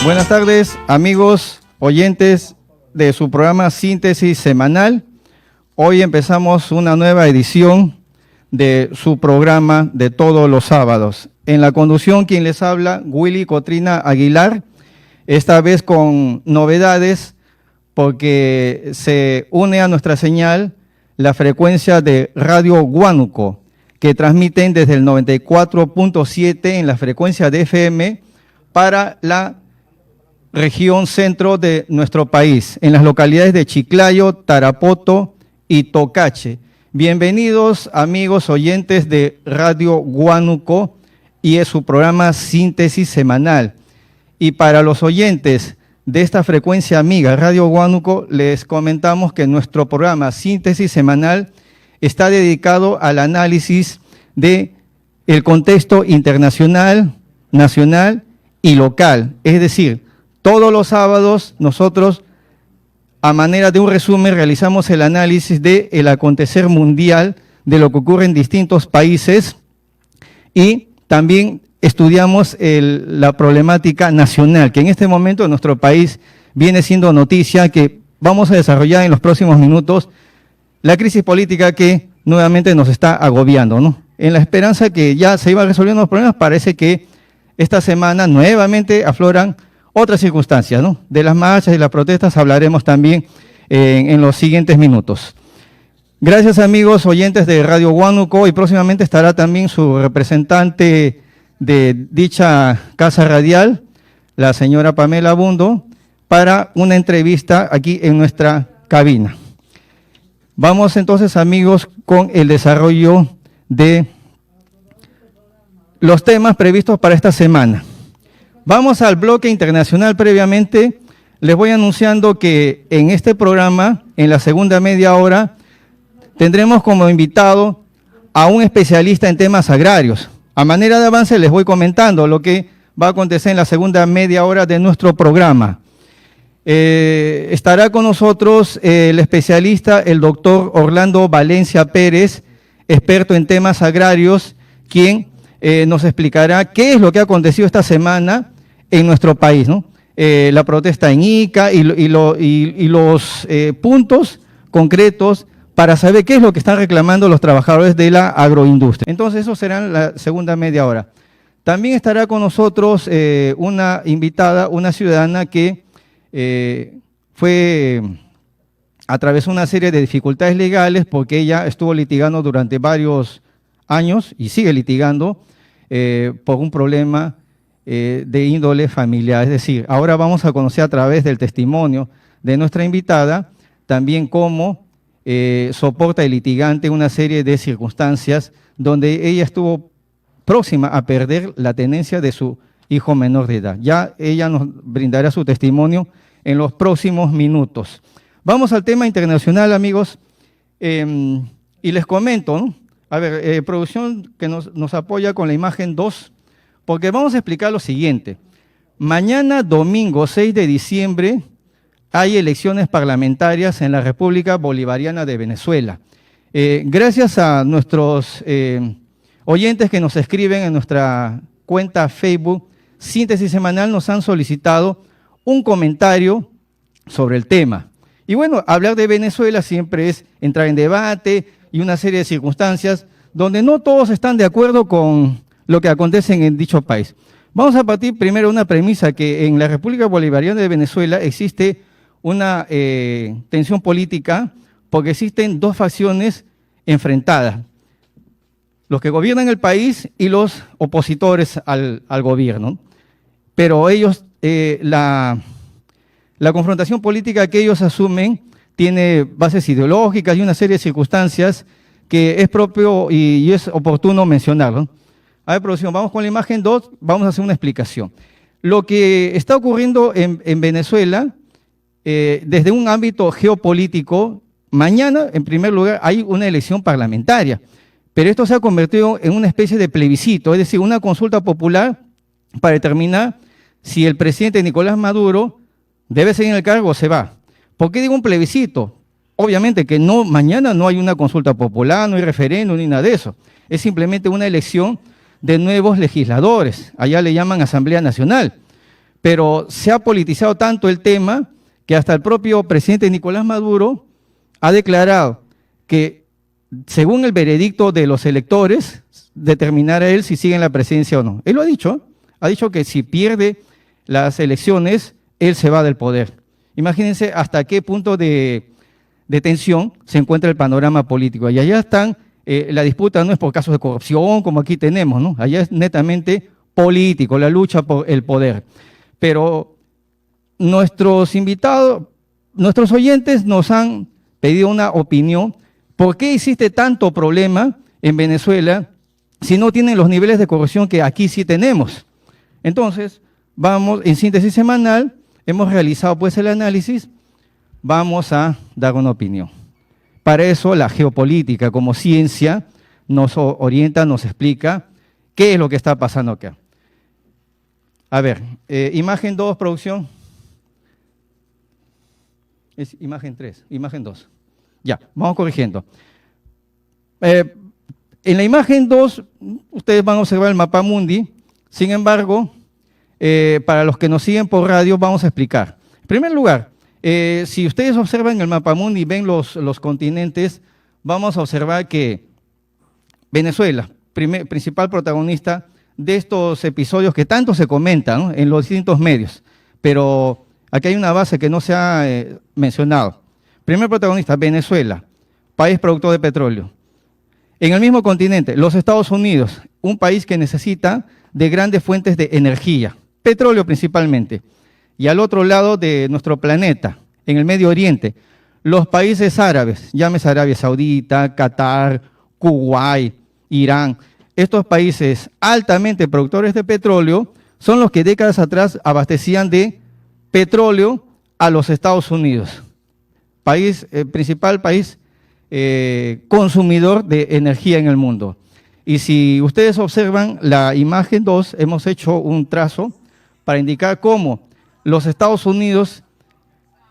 Buenas tardes, amigos oyentes de su programa Síntesis Semanal. Hoy empezamos una nueva edición de su programa de todos los sábados. En la conducción, quien les habla, Willy Cotrina Aguilar, esta vez con novedades porque se une a nuestra señal la frecuencia de Radio Huánuco, que transmiten desde el 94.7 en la frecuencia de FM para la región centro de nuestro país, en las localidades de Chiclayo, Tarapoto y Tocache. Bienvenidos, amigos oyentes de Radio Huánuco y es su programa Síntesis Semanal. Y para los oyentes de esta frecuencia amiga, Radio Huánuco, les comentamos que nuestro programa Síntesis Semanal está dedicado al análisis del contexto internacional, nacional y local. Es decir, todos los sábados nosotros, a manera de un resumen, realizamos el análisis del acontecer mundial, de lo que ocurre en distintos países y también estudiamos la problemática nacional, que en este momento en nuestro país viene siendo noticia, que vamos a desarrollar en los próximos minutos, la crisis política que nuevamente nos está agobiando, ¿no? En la esperanza que ya se iban resolviendo los problemas, parece que esta semana nuevamente afloran otras circunstancias, ¿no? De las marchas y las protestas hablaremos también en los siguientes minutos. Gracias, amigos oyentes de Radio Huánuco, y próximamente estará también su representante de dicha casa radial, la señora Pamela Bundo, para una entrevista aquí en nuestra cabina. Vamos entonces, amigos, con el desarrollo de los temas previstos para esta semana. Vamos al bloque internacional. Previamente les voy anunciando que en este programa, en la segunda media hora, tendremos como invitado a un especialista en temas agrarios. A manera de avance les voy comentando lo que va a acontecer en la segunda media hora de nuestro programa. Estará con nosotros el especialista, el doctor Orlando Valencia Pérez, experto en temas agrarios, quien nos explicará qué es lo que ha acontecido esta semana en nuestro país, ¿no? La protesta en Ica y los puntos concretos para saber qué es lo que están reclamando los trabajadores de la agroindustria. Entonces, eso será en la segunda media hora. También estará con nosotros una invitada, una ciudadana que atravesó una serie de dificultades legales porque ella estuvo litigando durante varios años y sigue litigando por un problema de índole familiar. Es decir, ahora vamos a conocer a través del testimonio de nuestra invitada también cómo soporta el litigante una serie de circunstancias donde ella estuvo próxima a perder la tenencia de su hijo menor de edad. Ya ella nos brindará su testimonio en los próximos minutos. Vamos al tema internacional, amigos, y les comento, ¿no? A ver, producción que nos apoya con la imagen 2, porque vamos a explicar lo siguiente. Mañana, domingo 6 de diciembre, hay elecciones parlamentarias en la República Bolivariana de Venezuela. Gracias a nuestros oyentes que nos escriben en nuestra cuenta Facebook, Síntesis Semanal, nos han solicitado un comentario sobre el tema. Y bueno, hablar de Venezuela siempre es entrar en debate y una serie de circunstancias donde no todos están de acuerdo con lo que acontece en dicho país. Vamos a partir primero de una premisa, que en la República Bolivariana de Venezuela existe una tensión política porque existen dos facciones enfrentadas, los que gobiernan el país y los opositores al gobierno. Pero ellos, la confrontación política que ellos asumen tiene bases ideológicas y una serie de circunstancias que es propio y es oportuno mencionarlo. A ver, producción, vamos con la imagen 2, vamos a hacer una explicación. Lo que está ocurriendo en Venezuela, desde un ámbito geopolítico, mañana, en primer lugar, hay una elección parlamentaria, pero esto se ha convertido en una especie de plebiscito, es decir, una consulta popular para determinar si el presidente Nicolás Maduro debe seguir en el cargo o se va. ¿Por qué digo un plebiscito? Obviamente que no, mañana no hay una consulta popular, no hay referéndum ni nada de eso. Es simplemente una elección de nuevos legisladores. Allá le llaman Asamblea Nacional. pero se ha politizado tanto el tema que hasta el propio presidente Nicolás Maduro ha declarado que, según el veredicto de los electores, determinará él si sigue en la presidencia o no. Él lo ha dicho que si pierde las elecciones, él se va del poder. Imagínense hasta qué punto de tensión se encuentra el panorama político. Y allá están, la disputa no es por casos de corrupción como aquí tenemos, ¿no? Allá es netamente político, la lucha por el poder. Pero nuestros invitados, nuestros oyentes nos han pedido una opinión. ¿Por qué existe tanto problema en Venezuela si no tienen los niveles de corrupción que aquí sí tenemos? Entonces, vamos, en síntesis semanal, hemos realizado pues el análisis, vamos a dar una opinión. Para eso la geopolítica como ciencia nos orienta, nos explica qué es lo que está pasando acá. A ver, imagen 2, producción. Es imagen 3, imagen 2. Ya, vamos corrigiendo. En la imagen 2, ustedes van a observar el mapa mundi. Sin embargo, para los que nos siguen por radio, vamos a explicar. En primer lugar, si ustedes observan el mapa mundi y ven los continentes, vamos a observar que Venezuela, principal protagonista de estos episodios que tanto se comentan, ¿no?, en los distintos medios, pero aquí hay una base que no se ha mencionado. Primer protagonista, Venezuela, país productor de petróleo. En el mismo continente, los Estados Unidos, un país que necesita de grandes fuentes de energía, petróleo principalmente. Y al otro lado de nuestro planeta, en el Medio Oriente, los países árabes, llámese Arabia Saudita, Qatar, Kuwait, Irán. Estos países altamente productores de petróleo son los que décadas atrás abastecían de petróleo a los Estados Unidos, principal país consumidor de energía en el mundo. Y si ustedes observan la imagen 2, hemos hecho un trazo para indicar cómo los Estados Unidos,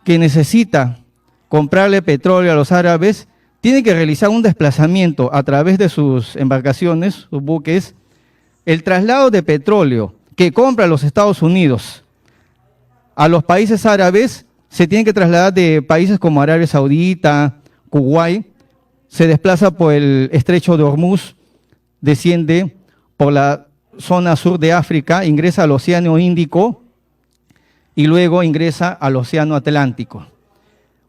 que necesita comprarle petróleo a los árabes, tienen que realizar un desplazamiento a través de sus embarcaciones, sus buques. El traslado de petróleo que compra los Estados Unidos a los países árabes se tiene que trasladar de países como Arabia Saudita, Kuwait, se desplaza por el estrecho de Hormuz, desciende por la zona sur de África, ingresa al Océano Índico y luego ingresa al Océano Atlántico.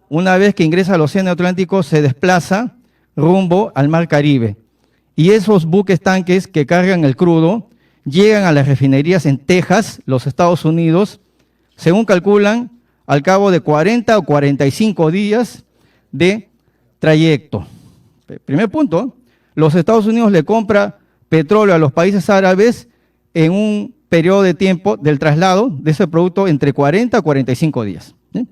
Una vez que ingresa al Océano Atlántico, se desplaza rumbo al Mar Caribe. Y esos buques tanques que cargan el crudo llegan a las refinerías en Texas, los Estados Unidos, según calculan, al cabo de 40 o 45 días de trayecto. Primer punto, los Estados Unidos le compra petróleo a los países árabes en un periodo de tiempo del traslado de ese producto entre 40 a 45 días. ¿Sí?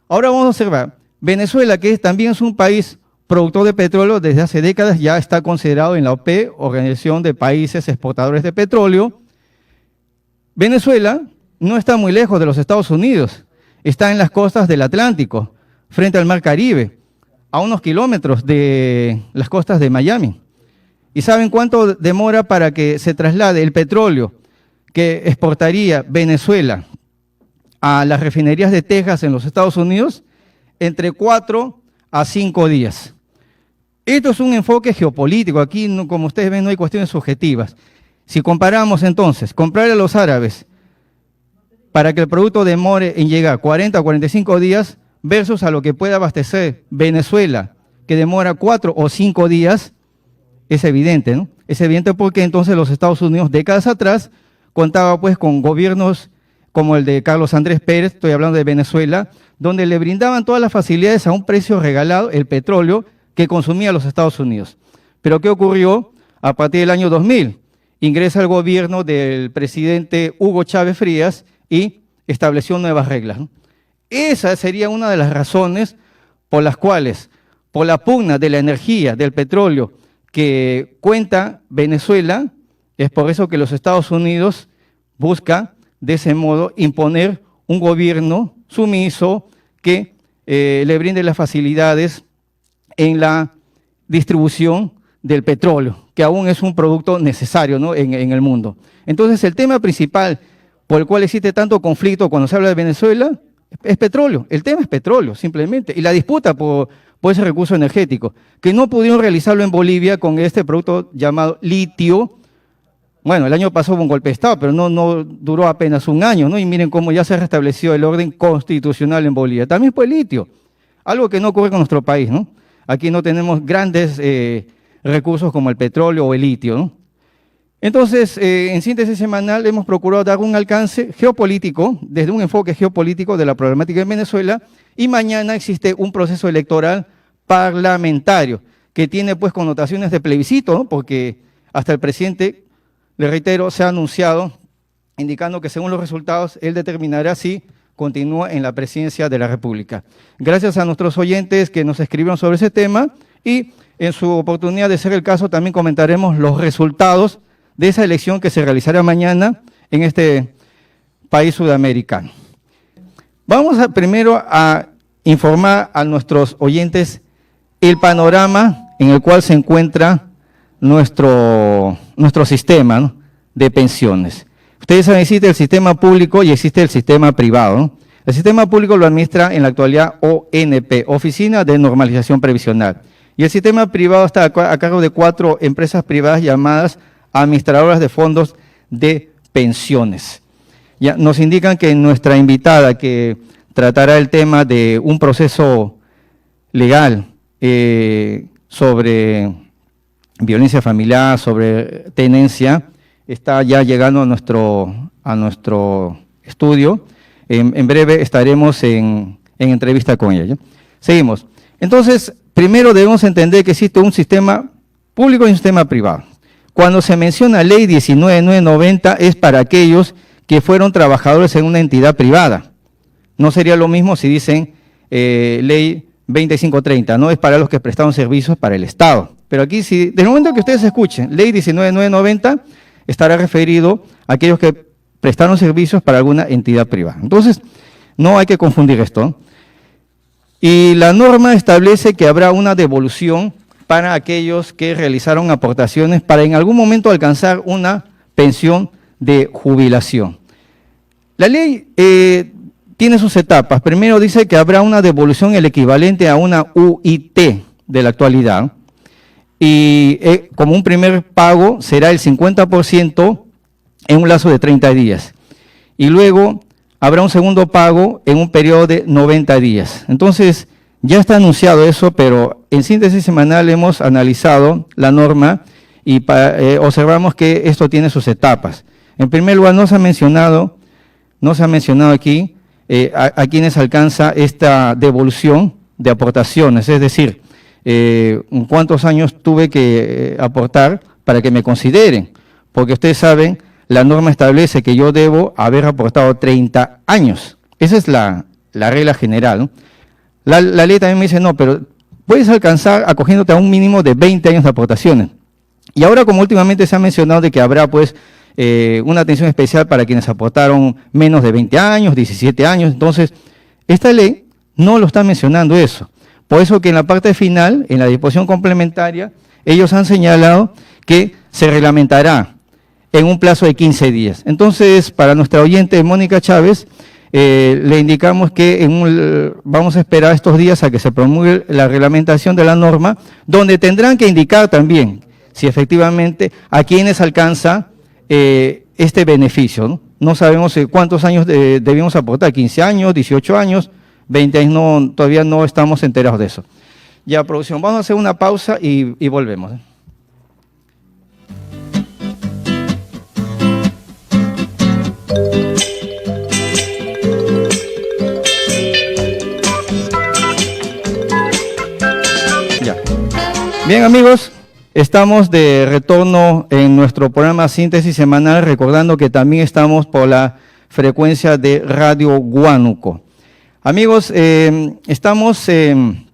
Ahora vamos a observar, Venezuela, que también es un país productor de petróleo desde hace décadas, ya está considerado en la OPEP, Organización de Países Exportadores de Petróleo. Venezuela no está muy lejos de los Estados Unidos, está en las costas del Atlántico, frente al Mar Caribe, a unos kilómetros de las costas de Miami. ¿Y saben cuánto demora para que se traslade el petróleo que exportaría Venezuela a las refinerías de Texas en los Estados Unidos? Entre 4 a 5 días. Esto es un enfoque geopolítico. Aquí, como ustedes ven, no hay cuestiones subjetivas. Si comparamos entonces, comprarle a los árabes para que el producto demore en llegar 40 a 45 días versus a lo que puede abastecer Venezuela, que demora 4 o 5 días, es evidente, ¿no? Es evidente porque entonces los Estados Unidos, décadas atrás, contaba pues con gobiernos como el de Carlos Andrés Pérez, estoy hablando de Venezuela, donde le brindaban todas las facilidades a un precio regalado, el petróleo que consumía los Estados Unidos. Pero ¿qué ocurrió? A partir del año 2000, ingresa el gobierno del presidente Hugo Chávez Frías y estableció nuevas reglas, ¿no? Esa sería una de las razones por las cuales, por la pugna de la energía, del petróleo que cuenta Venezuela, es por eso que los Estados Unidos buscan de ese modo imponer un gobierno sumiso que le brinde las facilidades en la distribución del petróleo, que aún es un producto necesario, ¿no?, en el mundo. Entonces, el tema principal por el cual existe tanto conflicto cuando se habla de Venezuela es petróleo. El tema es petróleo, simplemente. Y la disputa por ese recurso energético, que no pudieron realizarlo en Bolivia con este producto llamado litio. Bueno, el año pasado hubo un golpe de Estado, pero no duró apenas un año, ¿no? Y miren cómo ya se restableció el orden constitucional en Bolivia. También fue litio, algo que no ocurre con nuestro país, ¿no? Aquí no tenemos grandes recursos como el petróleo o el litio, ¿no? Entonces, en Síntesis Semanal hemos procurado dar un alcance geopolítico, desde un enfoque geopolítico de la problemática en Venezuela, y mañana existe un proceso electoral parlamentario que tiene pues connotaciones de plebiscito, ¿no? Porque hasta el presidente, le reitero, se ha anunciado indicando que según los resultados él determinará si continúa en la presidencia de la República. Gracias a nuestros oyentes que nos escribieron sobre ese tema y en su oportunidad de ser el caso también comentaremos los resultados de esa elección que se realizará mañana en este país sudamericano. Vamos primero a informar a nuestros oyentes el panorama en el cual se encuentra nuestro sistema, ¿no?, de pensiones. Ustedes saben, existe el sistema público y existe el sistema privado, ¿no? El sistema público lo administra en la actualidad ONP, Oficina de Normalización Previsional, y el sistema privado está a cargo de 4 empresas privadas llamadas administradoras de fondos de pensiones. Ya nos indican que nuestra invitada que tratará el tema de un proceso legal sobre violencia familiar, sobre tenencia, está ya llegando a nuestro estudio. En breve estaremos en entrevista con ella, ¿ya? Seguimos. Entonces, primero debemos entender que existe un sistema público y un sistema privado. Cuando se menciona ley 19990 es para aquellos que fueron trabajadores en una entidad privada. No sería lo mismo si dicen ley 2530, no es para los que prestaron servicios para el Estado. Pero aquí, si desde el momento que ustedes escuchen ley 19990, estará referido a aquellos que prestaron servicios para alguna entidad privada. Entonces, no hay que confundir esto, ¿no? Y la norma establece que habrá una devolución para aquellos que realizaron aportaciones para en algún momento alcanzar una pensión de jubilación. La ley tiene sus etapas. Primero dice que habrá una devolución el equivalente a una UIT de la actualidad, y como un primer pago será el 50% en un lazo de 30 días. Y luego habrá un segundo pago en un periodo de 90 días. Entonces, ya está anunciado eso, pero en Síntesis Semanal hemos analizado la norma y observamos que esto tiene sus etapas. En primer lugar, no se ha mencionado aquí a quienes alcanza esta devolución de aportaciones, es decir, cuántos años tuve que aportar para que me consideren, porque ustedes saben, la norma establece que yo debo haber aportado 30 años. Esa es la regla general, ¿no? La ley también me dice, no, pero puedes alcanzar acogiéndote a un mínimo de 20 años de aportaciones. Y ahora, como últimamente se ha mencionado de que habrá pues una atención especial para quienes aportaron menos de 20 años, 17 años, entonces esta ley no lo está mencionando eso. Por eso que en la parte final, en la disposición complementaria, ellos han señalado que se reglamentará en un plazo de 15 días. Entonces, para nuestra oyente Mónica Chávez, le indicamos que vamos a esperar estos días a que se promulgue la reglamentación de la norma, donde tendrán que indicar también si efectivamente a quienes alcanza este beneficio, ¿no? No sabemos cuántos años debemos aportar, 15 años, 18 años, 20 años, todavía no estamos enterados de eso. Ya, producción, vamos a hacer una pausa y volvemos. Ya. Bien, amigos, estamos de retorno en nuestro programa Síntesis Semanal, recordando que también estamos por la frecuencia de Radio Huánuco. Amigos, estamos en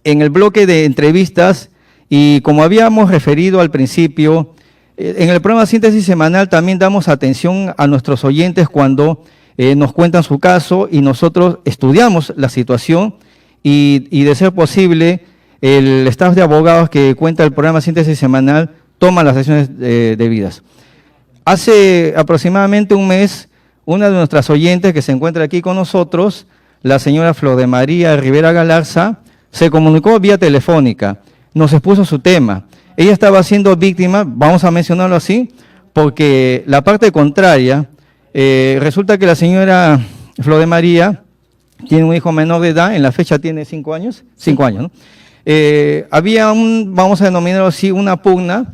el bloque de entrevistas y como habíamos referido al principio, en el programa Síntesis Semanal también damos atención a nuestros oyentes cuando nos cuentan su caso y nosotros estudiamos la situación y de ser posible, el staff de abogados que cuenta el programa Síntesis Semanal toma las acciones debidas. Hace aproximadamente un mes, una de nuestras oyentes que se encuentra aquí con nosotros, la señora Flor de María Rivera Galarza, se comunicó vía telefónica, nos expuso su tema. Ella estaba siendo víctima, vamos a mencionarlo así, porque la parte contraria, resulta que la señora Flor de María tiene un hijo menor de edad, en la fecha tiene 5 años, 5 años, ¿no? Había vamos a denominarlo así, una pugna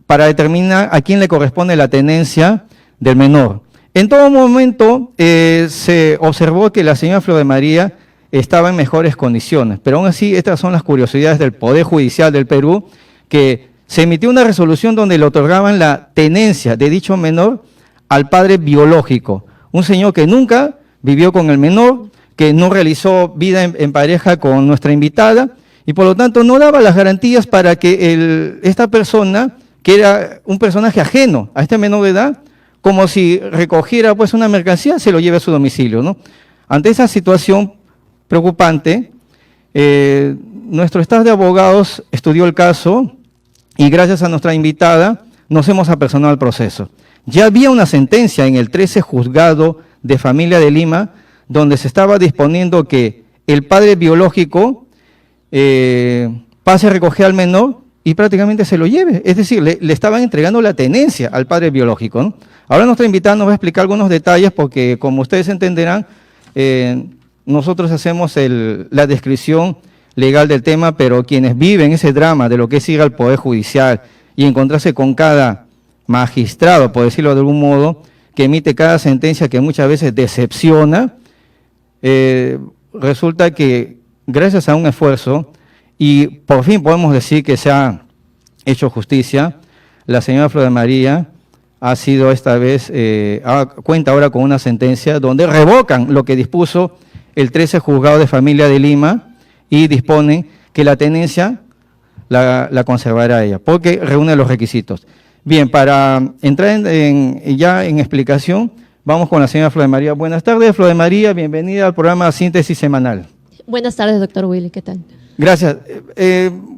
para determinar a quién le corresponde la tenencia del menor. En todo momento se observó que la señora Flor de María estaba en mejores condiciones, pero aún así estas son las curiosidades del Poder Judicial del Perú, que se emitió una resolución donde le otorgaban la tenencia de dicho menor al padre biológico, un señor que nunca vivió con el menor, que no realizó vida en pareja con nuestra invitada, y por lo tanto no daba las garantías para que esta persona, que era un personaje ajeno a este menor de edad, como si recogiera pues una mercancía, se lo lleve a su domicilio, ¿no? Ante esa situación preocupante, nuestro staff de abogados estudió el caso y gracias a nuestra invitada nos hemos apersonado al proceso. Ya había una sentencia en el 13 Juzgado de Familia de Lima donde se estaba disponiendo que el padre biológico pase a recoger al menor y prácticamente se lo lleve. Es decir, le estaban entregando la tenencia al padre biológico, ¿no? Ahora nuestra invitada nos va a explicar algunos detalles porque, como ustedes entenderán, nosotros hacemos la descripción legal del tema, pero quienes viven ese drama de lo que es ir al Poder Judicial y encontrarse con cada magistrado, por decirlo de algún modo, que emite cada sentencia que muchas veces decepciona, resulta que gracias a un esfuerzo, y por fin podemos decir que se ha hecho justicia, la señora Flor de María ha sido esta vez, cuenta ahora con una sentencia donde revocan lo que dispuso el 13 Juzgado de Familia de Lima y disponen que la tenencia la conservará ella, porque reúne los requisitos. Bien, para entrar ya en explicación, vamos con la señora Flor de María. Buenas tardes, Flor de María, bienvenida al programa Síntesis Semanal. Buenas tardes, doctor Willy, ¿qué tal? Gracias.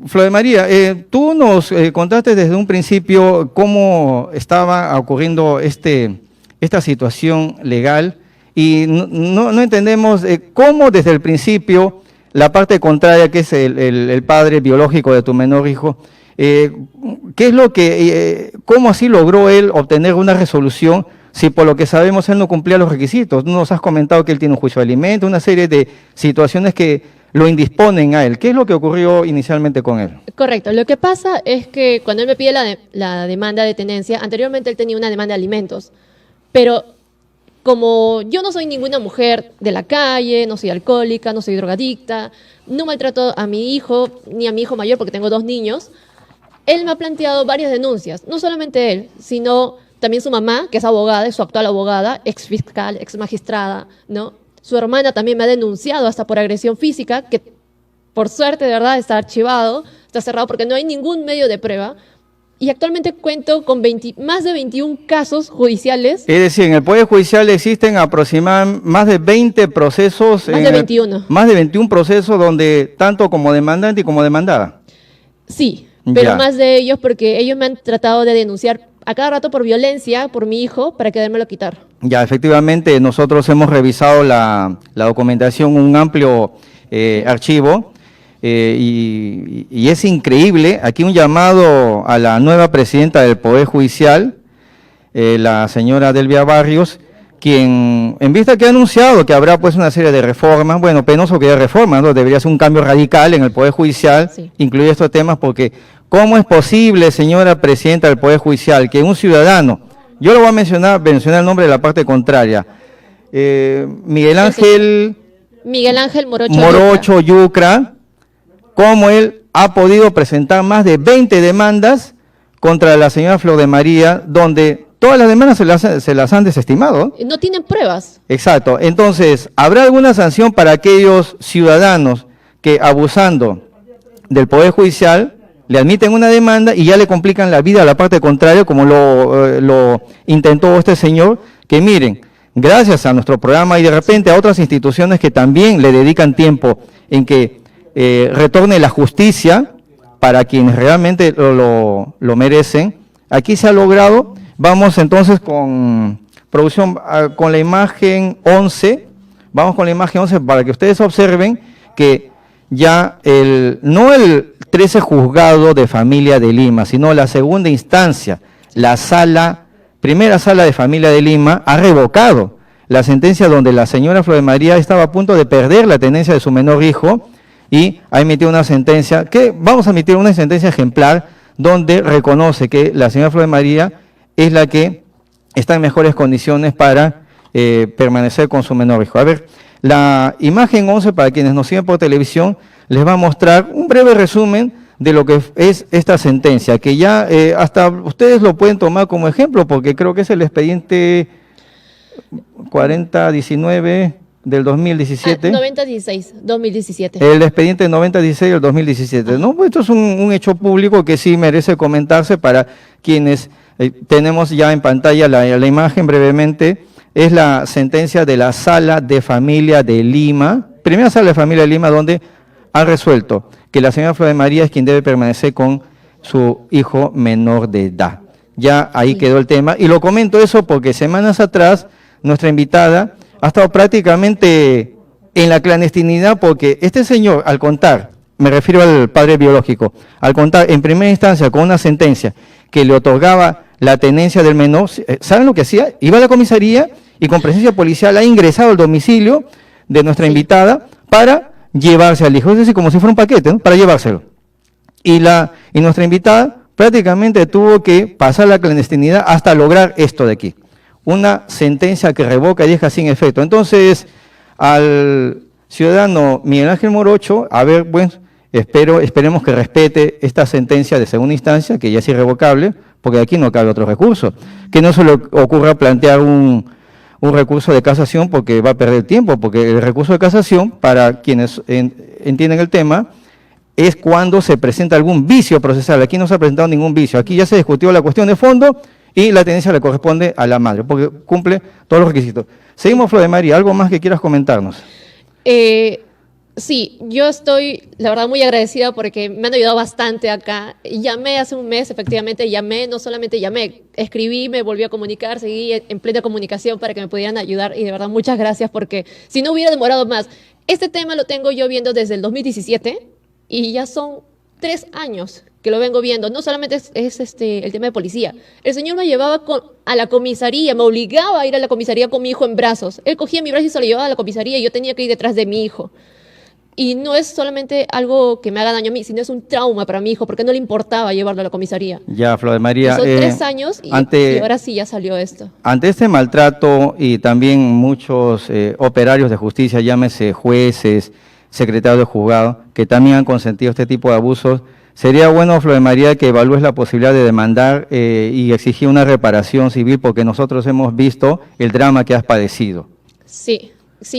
Flor de María, tú nos contaste desde un principio cómo estaba ocurriendo esta situación legal y no entendemos cómo desde el principio la parte contraria, que es el padre biológico de tu menor hijo, ¿qué es lo que, cómo así logró él obtener una resolución si por lo que sabemos él no cumplía los requisitos? Nos has comentado que él tiene un juicio de alimentos, una serie de situaciones que lo indisponen a él. ¿Qué es lo que ocurrió inicialmente con él? Correcto. Lo que pasa es que cuando él me pide la demanda de tenencia, anteriormente él tenía una demanda de alimentos, pero como yo no soy ninguna mujer de la calle, no soy alcohólica, no soy drogadicta, no maltrato a mi hijo ni a mi hijo mayor porque tengo 2 niños, él me ha planteado varias denuncias, no solamente él, sino también su mamá, que es abogada, es su actual abogada, ex fiscal, ex magistrada, ¿no? Su hermana también me ha denunciado hasta por agresión física, que por suerte de verdad está archivado, está cerrado porque no hay ningún medio de prueba. Y actualmente cuento con más de 21 casos judiciales. Es decir, en el Poder Judicial existen aproximadamente más de 20 procesos. Más de 21. Más de 21 procesos donde tanto como demandante y como demandada. Sí, pero más de ellos porque ellos me han tratado de denunciar a cada rato por violencia, por mi hijo, para querérmelo quitar. Ya, efectivamente, nosotros hemos revisado la documentación, un amplio archivo, y es increíble. Aquí un llamado a la nueva presidenta del Poder Judicial, la señora Delvia Barrios, quien, en vista que ha anunciado que habrá pues una serie de reformas, bueno, penoso que haya reformas, ¿no? Debería ser un cambio radical en el Poder Judicial, sí, incluir estos temas, porque ¿cómo es posible, señora presidenta del Poder Judicial, que un ciudadano, yo lo voy a mencionar el nombre de la parte contraria, Miguel Ángel Morocho Yucra, cómo él ha podido presentar más de 20 demandas contra la señora Flor de María, donde todas las demandas se las han desestimado? No tienen pruebas. Exacto. Entonces, ¿habrá alguna sanción para aquellos ciudadanos que, abusando del Poder Judicial, le admiten una demanda y ya le complican la vida a la parte contraria, como lo intentó este señor? Que miren, gracias a nuestro programa y de repente a otras instituciones que también le dedican tiempo en que retorne la justicia para quienes realmente lo merecen, aquí se ha logrado. Vamos entonces con producción, con la imagen 11, vamos con la imagen 11 para que ustedes observen que ya no el 13 juzgado de familia de Lima, sino la segunda instancia, la primera sala de familia de Lima, ha revocado la sentencia donde la señora Flor de María estaba a punto de perder la tenencia de su menor hijo y ha emitido una sentencia, vamos a emitir una sentencia ejemplar donde reconoce que la señora Flor de María es la que está en mejores condiciones para permanecer con su menor hijo. A ver, la imagen 11, para quienes nos siguen por televisión, les va a mostrar un breve resumen de lo que es esta sentencia, que ya hasta ustedes lo pueden tomar como ejemplo, porque creo que es el expediente 4019 del 2017. 9016, 2017. El expediente 9016 del 2017. ¿No? Pues esto es un hecho público que sí merece comentarse para quienes tenemos ya en pantalla la imagen brevemente. Es la sentencia de la Sala de Familia de Lima, primera Sala de Familia de Lima, donde ha resuelto que la señora Flor de María es quien debe permanecer con su hijo menor de edad. Ya ahí quedó el tema. Y lo comento eso porque semanas atrás nuestra invitada ha estado prácticamente en la clandestinidad porque este señor, al contar, me refiero al padre biológico, al contar en primera instancia con una sentencia que le otorgaba la tenencia del menor, ¿saben lo que hacía? Iba a la comisaría y con presencia policial ha ingresado al domicilio de nuestra invitada para llevarse al hijo, es decir, como si fuera un paquete, ¿no? Para llevárselo. Y nuestra invitada prácticamente tuvo que pasar la clandestinidad hasta lograr esto de aquí. Una sentencia que revoca y deja sin efecto. Entonces, al ciudadano Miguel Ángel Morocho, a ver, bueno, esperemos que respete esta sentencia de segunda instancia, que ya es irrevocable, porque aquí no cabe otro recurso. Que no se le ocurra plantear un recurso de casación porque va a perder tiempo, porque el recurso de casación, para quienes entienden el tema, es cuando se presenta algún vicio procesal. Aquí no se ha presentado ningún vicio, aquí ya se discutió la cuestión de fondo y la tenencia le corresponde a la madre, porque cumple todos los requisitos. Seguimos, Flor de María, ¿algo más que quieras comentarnos? Sí, yo estoy, la verdad, muy agradecida porque me han ayudado bastante acá. Llamé hace un mes, efectivamente, no solamente llamé, escribí, me volví a comunicar, seguí en plena comunicación para que me pudieran ayudar y de verdad muchas gracias porque si no hubiera demorado más. Este tema lo tengo yo viendo desde el 2017 y ya son 3 años que lo vengo viendo. No solamente es el tema de policía. El señor me llevaba a la comisaría, me obligaba a ir a la comisaría con mi hijo en brazos. Él cogía mi brazo y se lo llevaba a la comisaría y yo tenía que ir detrás de mi hijo. Y no es solamente algo que me haga daño a mí, sino es un trauma para mi hijo, porque no le importaba llevarlo a la comisaría. Ya, Flor de María. Son 3 años y ahora sí ya salió esto. Ante este maltrato y también muchos operarios de justicia, llámese jueces, secretarios de juzgado, que también han consentido este tipo de abusos, sería bueno, Flor de María, que evalúes la posibilidad de demandar y exigir una reparación civil, porque nosotros hemos visto el drama que has padecido. Sí,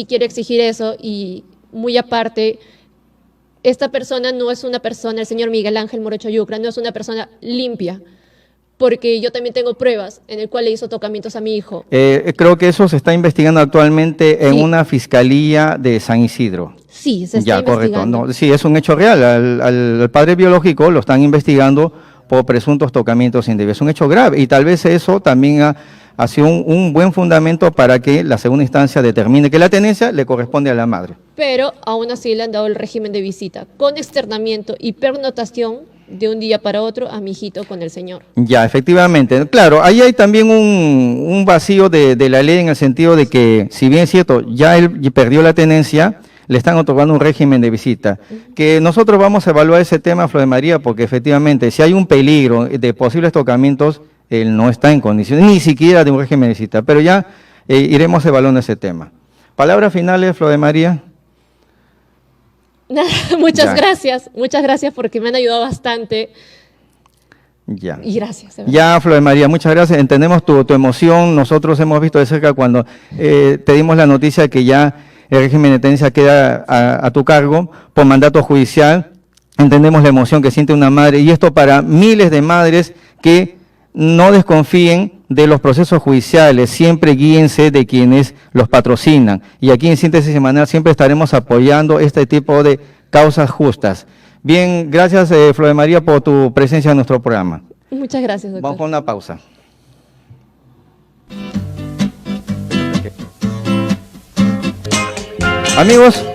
quiero exigir eso y... Muy aparte, esta persona no es una persona, el señor Miguel Ángel Morocho Yucra, no es una persona limpia, porque yo también tengo pruebas en el cual le hizo tocamientos a mi hijo. Creo que eso se está investigando actualmente en una fiscalía de San Isidro. Sí, se está investigando. Correcto. No, sí, es un hecho real. Al padre biológico lo están investigando por presuntos tocamientos indebidos. Es un hecho grave y tal vez eso también ha sido un buen fundamento para que la segunda instancia determine que la tenencia le corresponde a la madre. Pero aún así le han dado el régimen de visita, con externamiento y pernotación de un día para otro a mi hijito con el señor. Ya, efectivamente. Claro, ahí hay también un vacío de la ley en el sentido de que, si bien es cierto, ya él perdió la tenencia, le están otorgando un régimen de visita. Que nosotros vamos a evaluar ese tema, Flor de María, porque efectivamente, si hay un peligro de posibles tocamientos, él no está en condiciones, ni siquiera de un régimen de visita, pero ya iremos evaluando ese tema. Palabras finales, Flor de María. Nada, muchas gracias porque me han ayudado bastante. Ya. Y gracias. Ya, Flor de María, muchas gracias. Entendemos tu emoción. Nosotros hemos visto de cerca cuando te dimos la noticia que ya el régimen de tenencia queda a tu cargo por mandato judicial. Entendemos la emoción que siente una madre y esto para miles de madres que no desconfíen de los procesos judiciales, siempre guíense de quienes los patrocinan. Y aquí en Síntesis Semanal siempre estaremos apoyando este tipo de causas justas. Bien, gracias Flor de María por tu presencia en nuestro programa. Muchas gracias, doctor. Vamos con una pausa. Amigos,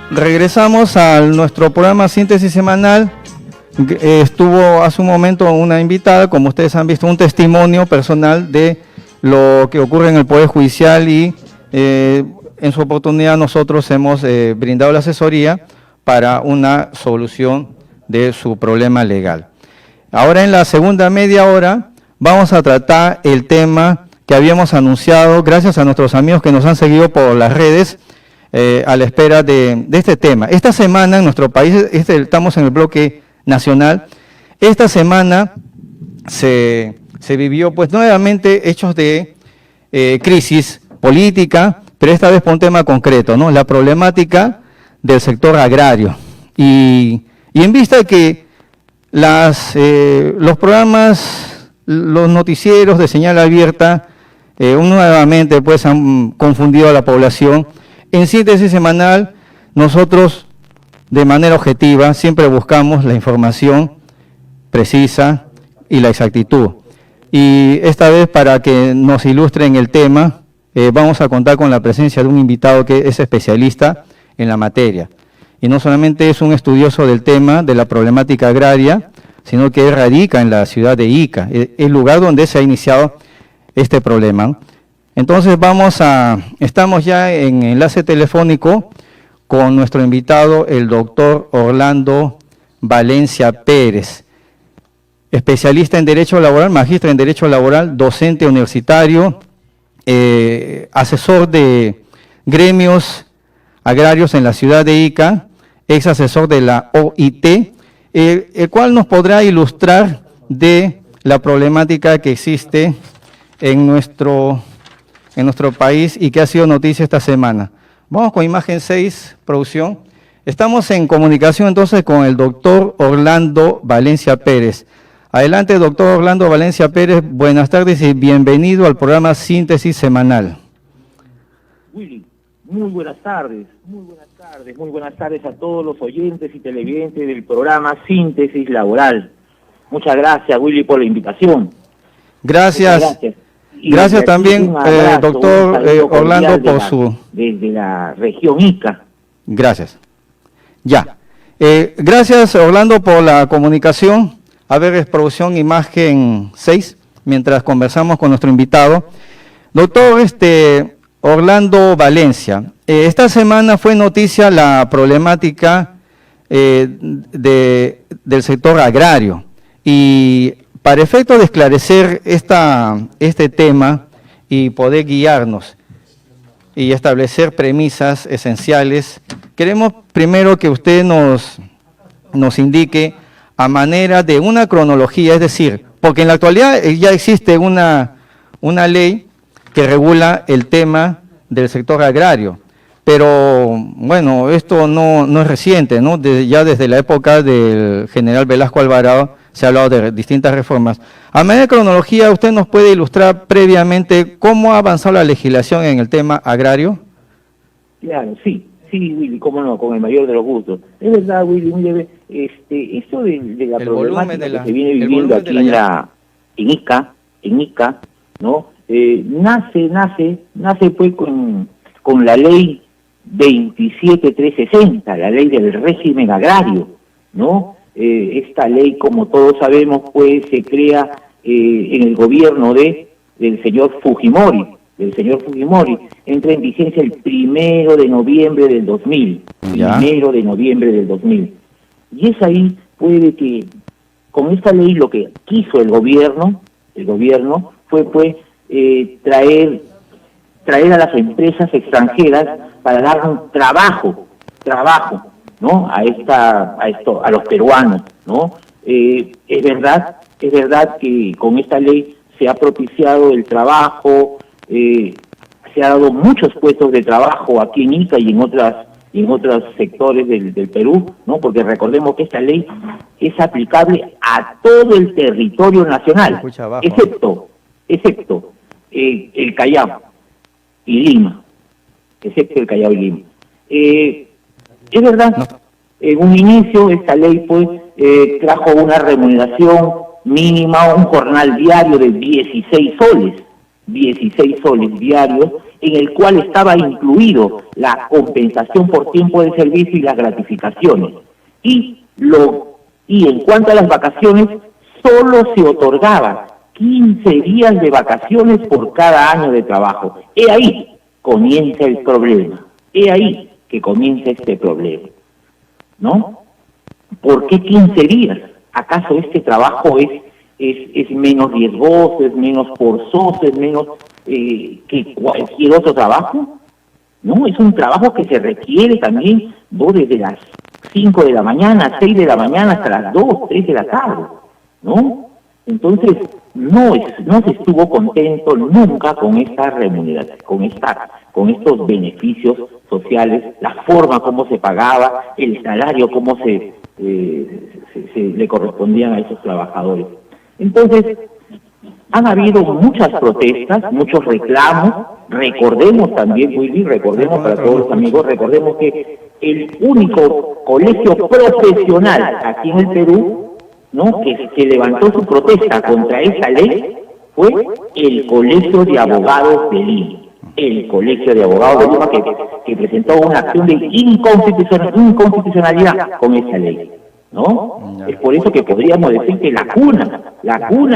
regresamos a nuestro programa Síntesis Semanal. Estuvo hace un momento una invitada, como ustedes han visto, un testimonio personal de lo que ocurre en el Poder Judicial y en su oportunidad nosotros hemos brindado la asesoría para una solución de su problema legal. Ahora en la segunda media hora vamos a tratar el tema que habíamos anunciado gracias a nuestros amigos que nos han seguido por las redes a la espera de este tema. Esta semana en nuestro país, estamos en el bloque nacional, esta semana se vivió pues nuevamente hechos de crisis política, pero esta vez por un tema concreto, ¿no? La problemática del sector agrario. Y en vista de que los programas, los noticieros de señal abierta, nuevamente pues han confundido a la población. En Síntesis Semanal, nosotros de manera objetiva siempre buscamos la información precisa y la exactitud. Y esta vez, para que nos ilustren el tema, vamos a contar con la presencia de un invitado que es especialista en la materia. Y no solamente es un estudioso del tema, de la problemática agraria, sino que radica en la ciudad de Ica, el lugar donde se ha iniciado este problema. Entonces estamos ya en enlace telefónico con nuestro invitado, el doctor Orlando Valencia Pérez, especialista en Derecho Laboral, magíster en Derecho Laboral, docente universitario, asesor de gremios agrarios en la ciudad de Ica, ex asesor de la OIT, el cual nos podrá ilustrar de la problemática que existe en nuestro país y que ha sido noticia esta semana. Vamos con imagen 6, producción. Estamos en comunicación entonces con el doctor Orlando Valencia Pérez. Adelante, doctor Orlando Valencia Pérez, buenas tardes y bienvenido al programa Síntesis Semanal. Willy, muy buenas tardes a todos los oyentes y televidentes del programa Síntesis Laboral. Muchas gracias, Willy, por la invitación. Gracias. Gracias también, doctor Orlando, por su... Desde la región Ica. Gracias. Ya. Gracias, Orlando, por la comunicación. A ver, producción, imagen 6, mientras conversamos con nuestro invitado. Doctor Orlando Valencia, esta semana fue noticia la problemática del sector agrario. Y para efecto de esclarecer este tema y poder guiarnos y establecer premisas esenciales, queremos primero que usted nos indique a manera de una cronología, es decir, porque en la actualidad ya existe una ley que regula el tema del sector agrario, pero bueno, esto no es reciente, ¿no? Ya desde la época del general Velasco Alvarado se ha hablado de distintas reformas. A manera de cronología, ¿usted nos puede ilustrar previamente cómo ha avanzado la legislación en el tema agrario? Claro, sí, Willy, cómo no, con el mayor de los gustos. Es verdad, Willy, muy leve, esto de la problemática que se viene viviendo aquí en Ica, ¿no? Nace pues con la ley 27360, la ley del régimen agrario, ¿no? Esta ley, como todos sabemos, pues se crea en el gobierno del señor Fujimori, entra en vigencia el 1 de noviembre del 2000, Y es ahí, puede que, con esta ley lo que quiso el gobierno fue pues traer a las empresas extranjeras para dar un trabajo, ¿no? A los peruanos, ¿no? Es verdad que con esta ley se ha propiciado el trabajo, se ha dado muchos puestos de trabajo aquí en Ica y en otros sectores del Perú, ¿no? Porque recordemos que esta ley es aplicable a todo el territorio nacional, excepto el Callao y Lima, Es verdad, en un inicio esta ley pues trajo una remuneración mínima, un jornal diario de 16 soles diarios, en el cual estaba incluido la compensación por tiempo de servicio y las gratificaciones. Y en cuanto a las vacaciones, solo se otorgaban 15 días de vacaciones por cada año de trabajo. He ahí comienza el problema. He ahí que comienza este problema, ¿no? ¿Por qué 15 días? ¿Acaso este trabajo es menos riesgoso, es menos forzoso, es menos que cualquier otro trabajo? No, es un trabajo que se requiere también desde las 5 de la mañana, 6 de la mañana hasta las 2, 3 de la tarde, ¿no? Entonces, no se estuvo contento nunca con esta remuneración, con estos beneficios sociales, la forma como se pagaba, el salario, cómo se le correspondían a esos trabajadores. Entonces, han habido muchas protestas, muchos reclamos. Recordemos también, Willy, recordemos para todos los amigos, recordemos que el único colegio profesional aquí en el Perú, ¿no?, que levantó su protesta contra esa ley fue el Colegio de Abogados de Lima. El Colegio de Abogados de Lima que presentó una acción de inconstitucionalidad con esa ley, ¿no? Es por eso que podríamos decir que la cuna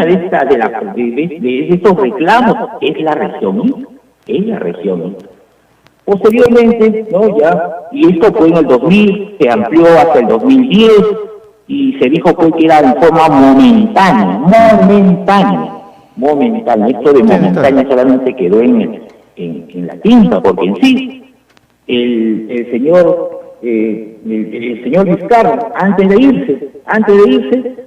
de estos reclamos es la región, Posteriormente, ¿no?, y esto fue en el 2000, se amplió hasta el 2010, y se dijo pues que era de forma momentánea. Esto de momentánea solamente quedó en la tinta, porque en sí el señor Vizcarra, antes de irse,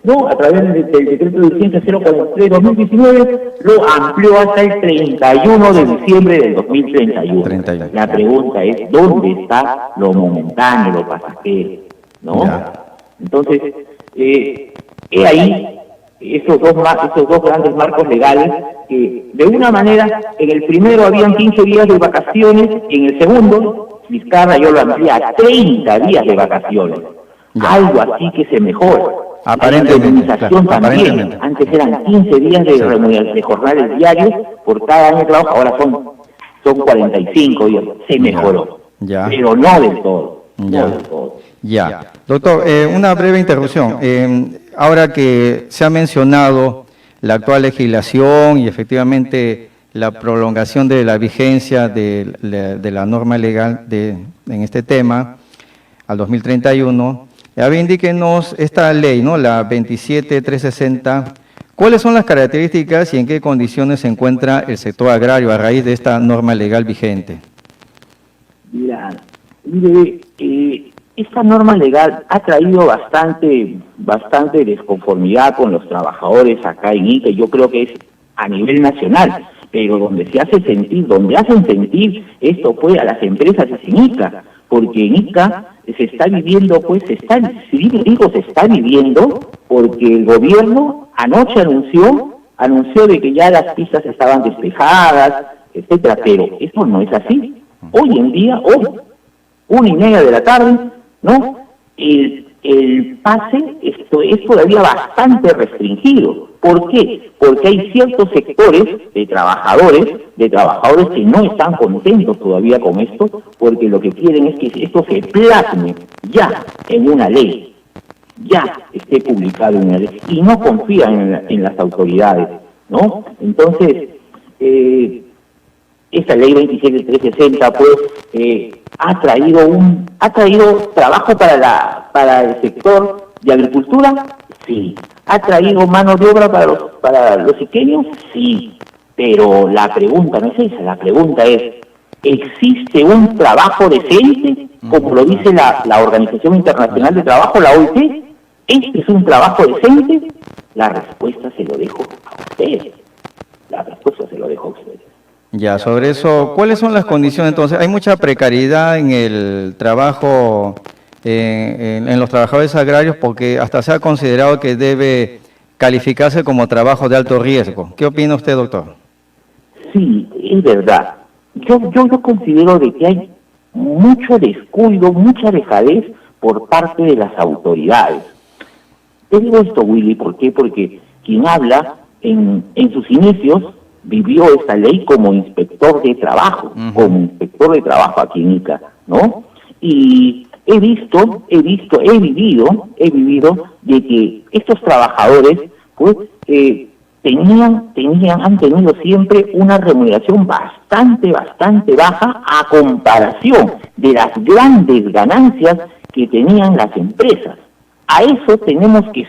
¿no?, a través del decreto de vigencia 043/2019, lo amplió hasta el 31 de diciembre del 2031. La pregunta es, ¿dónde está lo momentáneo, lo pasajero? ¿No? Ya. Entonces, he ahí esos dos grandes marcos legales que, de una manera, en el primero habían 15 días de vacaciones, en el segundo, Vizcarra yo lo amplié a 30 días de vacaciones. Ya. Algo así que se mejora. Aparentemente, también. Antes eran 15 días de jornales diarios por cada año de trabajo, ahora son 45 días. Se mejoró, pero no del todo. Ya. Doctor, una breve interrupción. Ahora que se ha mencionado la actual legislación y efectivamente la prolongación de la vigencia de la norma legal en este tema al 2031, indíquenos esta ley, ¿no?, la 27360, ¿cuáles son las características y en qué condiciones se encuentra el sector agrario a raíz de esta norma legal vigente? Mire, esta norma legal ha traído bastante desconformidad con los trabajadores acá en Ica. Yo creo que es a nivel nacional, pero donde hacen sentir esto fue a las empresas es en Ica, porque en Ica se está viviendo, se está viviendo porque el gobierno anoche anunció de que ya las pistas estaban despejadas, etcétera, pero eso no es así. Hoy en día, 1:30 de la tarde, ¿no?, el pase es todavía bastante restringido. ¿Por qué? Porque hay ciertos sectores de trabajadores que no están contentos todavía con esto, porque lo que quieren es que esto se plasme ya en una ley, ya esté publicado en una ley, y no confían en las autoridades, ¿no? Entonces, esta ley 27360 ha traído trabajo para el sector de agricultura, sí. ¿Ha traído mano de obra para los iqueños? Sí. Pero la pregunta no es esa, la pregunta es, ¿existe un trabajo decente, como lo dice la Organización Internacional de Trabajo, la OIT? ¿Este es un trabajo decente? La respuesta se lo dejo a ustedes. Ya, sobre eso, ¿cuáles son las condiciones entonces? Hay mucha precariedad en el trabajo, en los trabajadores agrarios, porque hasta se ha considerado que debe calificarse como trabajo de alto riesgo. ¿Qué opina usted, doctor? Sí, es verdad. Yo considero de que hay mucho descuido, mucha dejadez por parte de las autoridades. Te digo esto, Willy, ¿por qué? Porque quien habla en sus inicios vivió esta ley como inspector de trabajo, aquí en Ica, ¿no? Y he vivido de que estos trabajadores, pues, han tenido siempre una remuneración bastante baja a comparación de las grandes ganancias que tenían las empresas. A eso tenemos que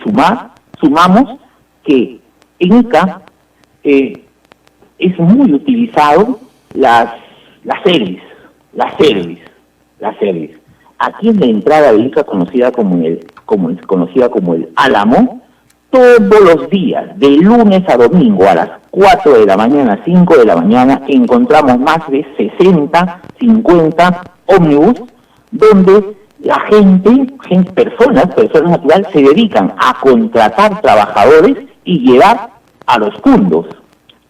sumamos que en Ica es muy utilizado las service. Aquí en la entrada de Ica, conocida como el Álamo, todos los días, de lunes a domingo, a las 4 de la mañana, 5 de la mañana, encontramos más de 60, 50 ómnibus, donde la personas naturales, se dedican a contratar trabajadores y llevar a los puntos,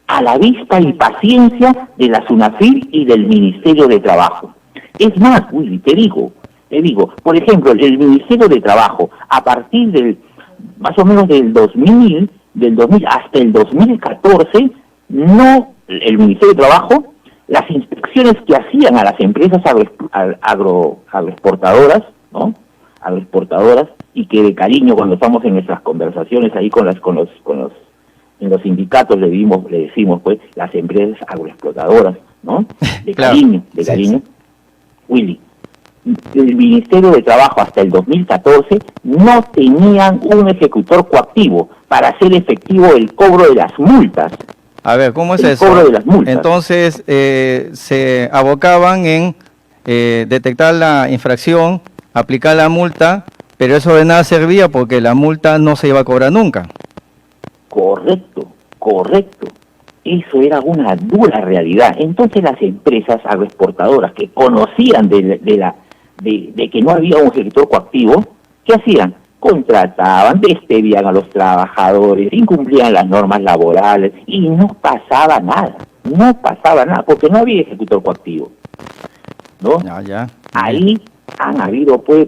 a la vista y paciencia de la SUNAFIL y del Ministerio de Trabajo. Es más, Willy, te digo, por ejemplo, el Ministerio de Trabajo, a partir más o menos del 2000 hasta el 2014, el Ministerio de Trabajo, las inspecciones que hacían a las empresas agroexportadoras, ¿no? Agroexportadoras, y que de cariño, cuando estamos en nuestras conversaciones ahí en los sindicatos le decimos pues las empresas agroexplotadoras, ¿no? De cariño, sí. Willy, el Ministerio de Trabajo hasta el 2014 no tenían un ejecutor coactivo para hacer efectivo el cobro de las multas. A ver, ¿cómo es eso? Cobro de las multas. Entonces, se abocaban en detectar la infracción, aplicar la multa, pero eso de nada servía porque la multa no se iba a cobrar nunca. Correcto. Eso era una dura realidad. Entonces las empresas agroexportadoras que conocían de que no había un ejecutor coactivo, ¿qué hacían? Contrataban, despedían a los trabajadores, incumplían las normas laborales y no pasaba nada, porque no había ejecutor coactivo, ¿no? Ahí han habido pues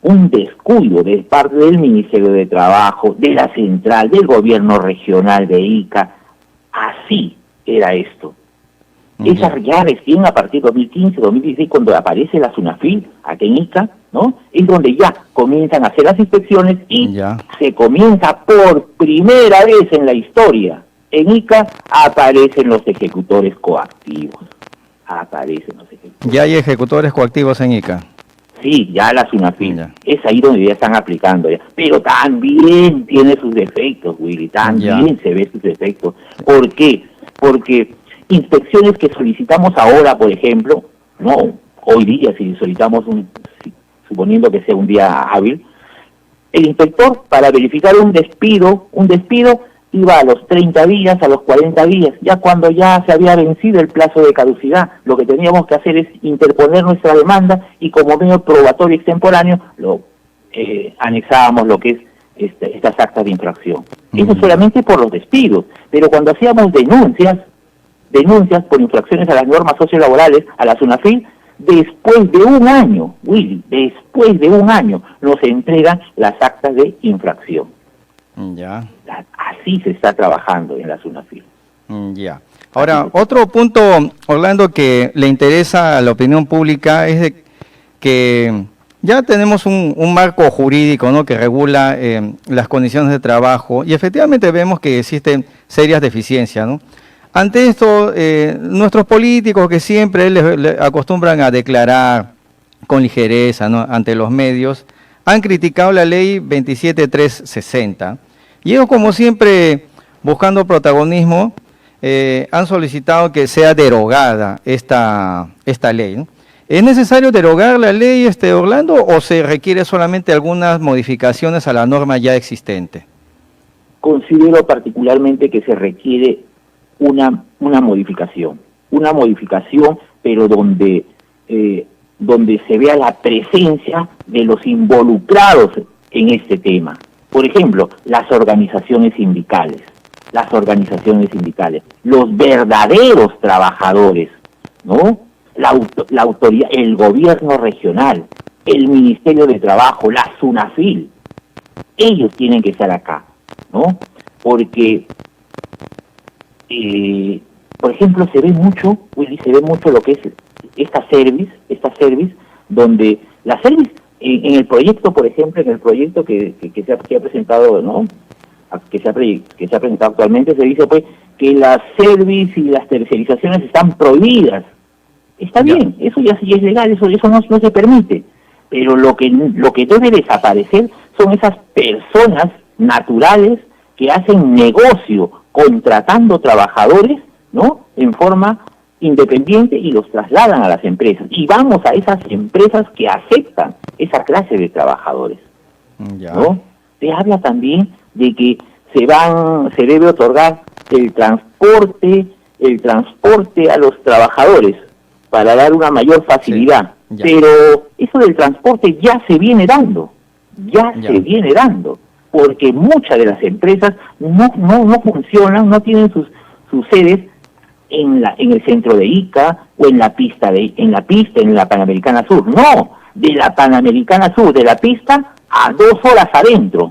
un descuido de parte del Ministerio de Trabajo, de la central, del gobierno regional de Ica. Así era esto. Esa ya recién a partir de 2015, 2016, cuando aparece la SUNAFIL aquí en Ica, ¿no? Es donde ya comienzan a hacer las inspecciones y se comienza por primera vez en la historia. En Ica aparecen los ejecutores coactivos. ¿Ya hay ejecutores coactivos en Ica? Sí, ya la SUNAFIL. Es ahí donde ya están aplicando ya. Pero también tiene sus defectos, Willy. También se ve sus defectos. ¿Por qué? Porque inspecciones que solicitamos ahora, por ejemplo, no hoy día, si solicitamos suponiendo que sea un día hábil, el inspector para verificar un despido iba a los 30 días, a los 40 días, ya cuando ya se había vencido el plazo de caducidad. Lo que teníamos que hacer es interponer nuestra demanda y como medio probatorio extemporáneo anexábamos lo que es estas actas de infracción. Eso solamente por los despidos, pero cuando hacíamos denuncias por infracciones a las normas sociolaborales, a la SUNAFIL, después de un año, Willy, nos entregan las actas de infracción. Así se está trabajando en la SUNAFIL. Ahora, otro punto, Orlando, que le interesa a la opinión pública es de que ya tenemos un marco jurídico, ¿no?, que regula las condiciones de trabajo y efectivamente vemos que existen serias deficiencias, ¿no? Ante esto, nuestros políticos que siempre le acostumbran a declarar con ligereza, ¿no?, ante los medios, han criticado la ley 27360. Y ellos, como siempre, buscando protagonismo, han solicitado que sea derogada esta ley, ¿no? ¿Es necesario derogar la ley, Orlando, o se requiere solamente algunas modificaciones a la norma ya existente? Considero particularmente que se requiere una modificación, pero donde se vea la presencia de los involucrados en este tema. Por ejemplo, las organizaciones sindicales, los verdaderos trabajadores, ¿no? La autoridad, el gobierno regional, el Ministerio de Trabajo, la SUNAFIL, ellos tienen que estar acá, ¿no? Porque por ejemplo, se ve mucho, Willy, se ve mucho lo que es esta service, donde la service, en el proyecto, por ejemplo, en el proyecto que se ha presentado, ¿no? Que se ha presentado actualmente, se dice pues que las service y las tercerizaciones están prohibidas. Está bien, eso ya sí es legal, eso no se permite. Pero lo que debe desaparecer son esas personas naturales que hacen negocio contratando trabajadores, ¿no? En forma independiente y los trasladan a las empresas. Y vamos a esas empresas que aceptan esa clase de trabajadores, ¿no? Se habla también de que se debe otorgar el transporte a los trabajadores para dar una mayor facilidad. Sí, pero eso del transporte ya se viene dando, se viene dando, porque muchas de las empresas no funcionan, no tienen sus sedes en el centro de Ica o en la Panamericana Sur. No, de la Panamericana Sur, de la pista a 2 horas adentro,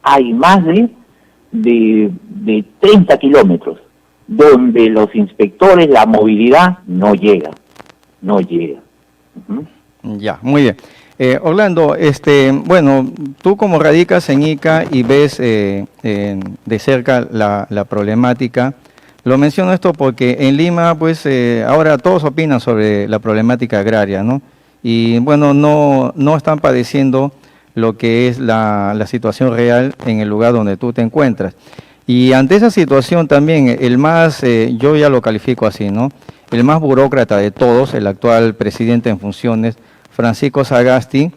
hay más de 30 kilómetros, donde los inspectores, la movilidad no llega. Ya, muy bien. Orlando, bueno, tú como radicas en Ica y ves de cerca la problemática, lo menciono esto porque en Lima, pues ahora todos opinan sobre la problemática agraria, ¿no? Y bueno, no están padeciendo lo que es la situación real en el lugar donde tú te encuentras. Y ante esa situación también, yo ya lo califico así, ¿no? El más burócrata de todos, el actual presidente en funciones, Francisco Sagasti,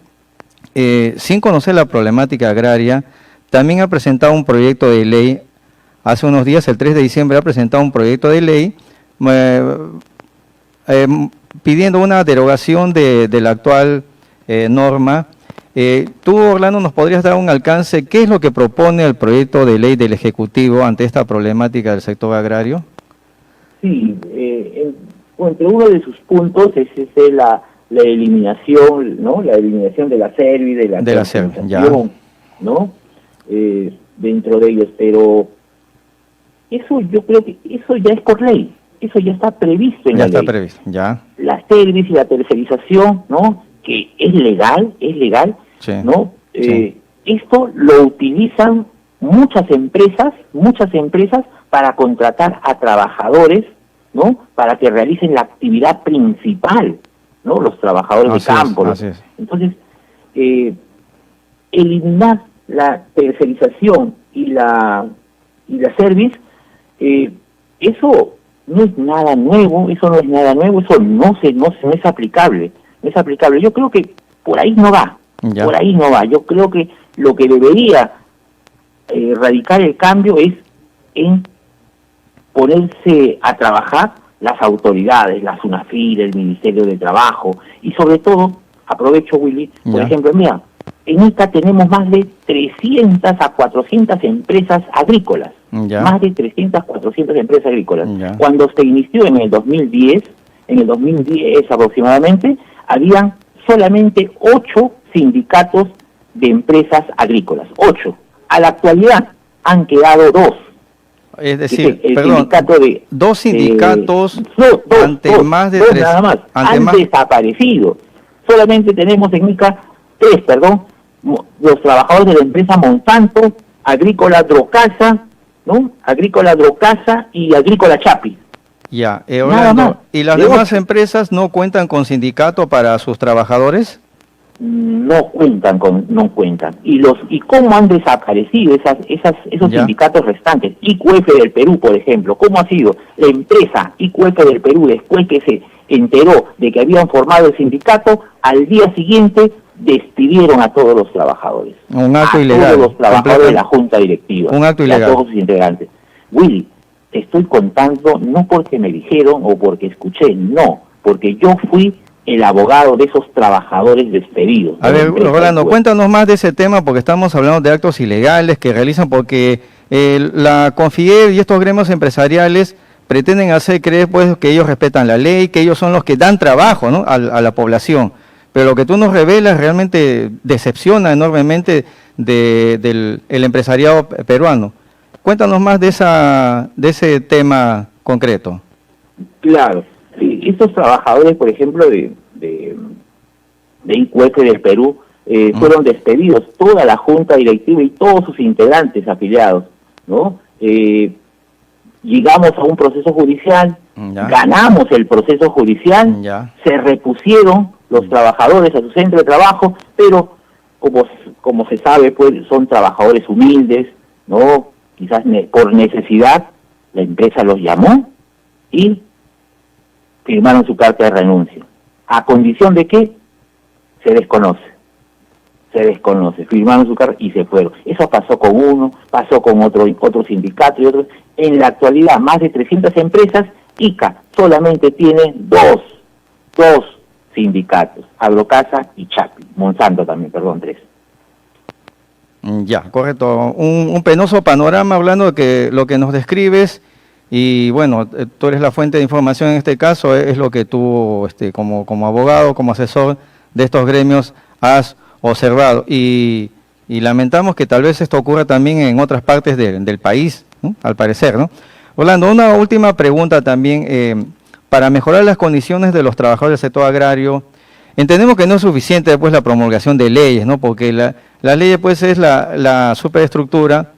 sin conocer la problemática agraria, también ha presentado un proyecto de ley. Hace unos días, el 3 de diciembre, ha presentado un proyecto de ley pidiendo una derogación de la actual norma. Tú, Orlando, ¿nos podrías dar un alcance? ¿Qué es lo que propone el proyecto de ley del Ejecutivo ante esta problemática del sector agrario? Sí, entre uno de sus puntos es la eliminación, ¿no? La eliminación de la service, de la service, ¿no? Dentro de ellos, pero eso yo creo que eso ya es por ley, eso ya está previsto en la ley. Ya está previsto, ya. La service y la tercerización, ¿no? Que es legal, sí, ¿no? Sí. Esto lo utilizan muchas empresas para contratar a trabajadores, ¿no? Para que realicen la actividad principal, ¿no? Los trabajadores de campo. Entonces, eliminar la tercerización y la service, eso no es nada nuevo, eso no es aplicable. Yo creo que por ahí no va, Yo creo que lo que debería radicar el cambio es en ponerse a trabajar las autoridades, la SUNAFIR, el Ministerio de Trabajo, y sobre todo, aprovecho, Willy, por ejemplo, mira, en Ica tenemos más de 300 a 400 empresas agrícolas, más de 300 a 400 empresas agrícolas. Cuando se inició en el 2010 aproximadamente, habían solamente 8 sindicatos de empresas agrícolas, 8. A la actualidad han quedado 2. Es decir, dos sindicatos ante más de 3. Nada más, han desaparecido. Solamente tenemos en Ica 3, los trabajadores de la empresa Monsanto, Agrícola Drocasa, ¿no? Agrícola Drocasa y Agrícola Chapi. Ya, Orlando, ¿y las demás empresas no cuentan con sindicato para sus trabajadores? No cuentan. ¿Y cómo han desaparecido esos sindicatos restantes? IQF del Perú, por ejemplo, ¿cómo ha sido? La empresa IQF del Perú, después que se enteró de que habían formado el sindicato, al día siguiente despidieron a todos los trabajadores. Un acto ilegal. A todos los trabajadores de la junta directiva. Un acto ilegal. A todos sus integrantes. Willy, te estoy contando no porque me dijeron o porque escuché, no, porque yo fui el abogado de esos trabajadores despedidos. A ver, Rolando, cuéntanos más de ese tema, porque estamos hablando de actos ilegales que realizan, porque la CONFIER y estos gremios empresariales pretenden hacer creer pues que ellos respetan la ley, que ellos son los que dan trabajo, ¿no? a la población. Pero lo que tú nos revelas realmente decepciona enormemente del empresariado peruano. Cuéntanos más de ese tema concreto. Claro, sí, estos trabajadores, por ejemplo, de IQF del Perú, fueron despedidos, toda la junta directiva y todos sus integrantes afiliados, ¿no? Llegamos a un proceso judicial, Ya. ganamos el proceso judicial, Ya. se repusieron los trabajadores a su centro de trabajo, pero como se sabe, pues son trabajadores humildes, ¿no? Quizás por necesidad, la empresa los llamó y firmaron su carta de renuncia. ¿A condición de qué? Se desconoce, firmaron su carta y se fueron. Eso pasó con uno, pasó con otro sindicato y otros. En la actualidad, más de 300 empresas, ICA solamente tiene dos sindicatos, Agrocasa y Chapi, Monsanto también, perdón, 3. Ya, correcto. Un penoso panorama hablando de que lo que nos describes y bueno, tú eres la fuente de información en este caso, es lo que tú como abogado, como asesor de estos gremios has observado y lamentamos que tal vez esto ocurra también en otras partes del país, ¿no? Al parecer, ¿no? Orlando, una última pregunta también, para mejorar las condiciones de los trabajadores del sector agrario, entendemos que no es suficiente después la promulgación de leyes, ¿no? Porque la ley pues es la superestructura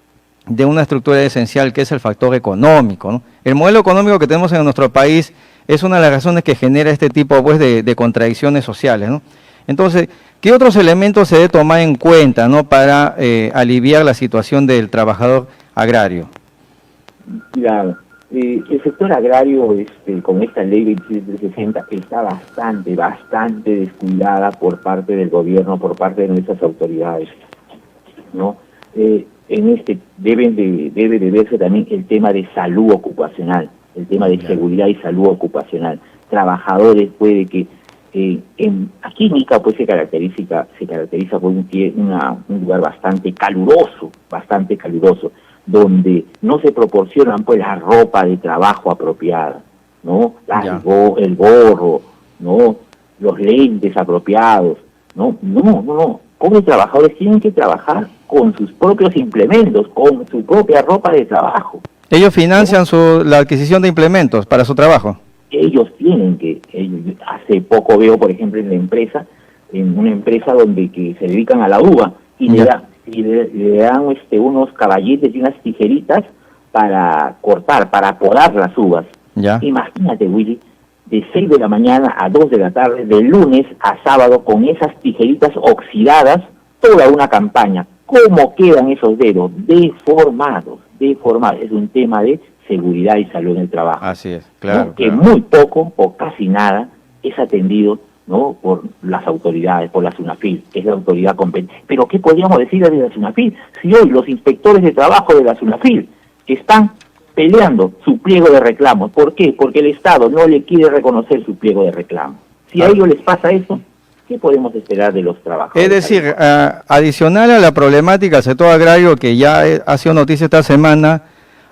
de una estructura esencial que es el factor económico, ¿no? El modelo económico que tenemos en nuestro país es una de las razones que genera este tipo pues de contradicciones sociales, ¿no? Entonces, ¿qué otros elementos se debe tomar en cuenta, ¿no? Para aliviar la situación del trabajador agrario? Claro. El sector agrario, con esta ley 27360, está bastante descuidada por parte del gobierno, por parte de nuestras autoridades, ¿no? Debe de verse también el tema de salud ocupacional, el tema de seguridad y salud ocupacional. Trabajadores puede que aquí en Ica pues se caracteriza por un lugar bastante caluroso, donde no se proporcionan pues la ropa de trabajo apropiada, ¿no? El gorro, ¿no? Los lentes apropiados, ¿no? No. Como los trabajadores tienen que trabajar con sus propios implementos, con su propia ropa de trabajo. Ellos financian la adquisición de implementos para su trabajo. Ellos hace poco veo, por ejemplo, en una empresa donde que se dedican a la uva y le dan unos caballetes y unas tijeritas para cortar, para podar las uvas. Ya. Imagínate, Willy, de 6 de la mañana a 2 de la tarde, de lunes a sábado, con esas tijeritas oxidadas, toda una campaña. ¿Cómo quedan esos dedos? Deformados. Es un tema de seguridad y salud en el trabajo. Así es, claro. ¿No? Que muy poco o casi nada es atendido, ¿no? Por las autoridades, por la SUNAFIL, que es la autoridad competente. Pero ¿qué podríamos decir de la SUNAFIL? Si hoy los inspectores de trabajo de la SUNAFIL están peleando su pliego de reclamos. ¿Por qué? Porque el Estado no le quiere reconocer su pliego de reclamos. Si a ellos les pasa eso, ¿qué podemos esperar de los trabajadores? Es decir, adicional a la problemática del sector agrario que ya ha sido noticia esta semana,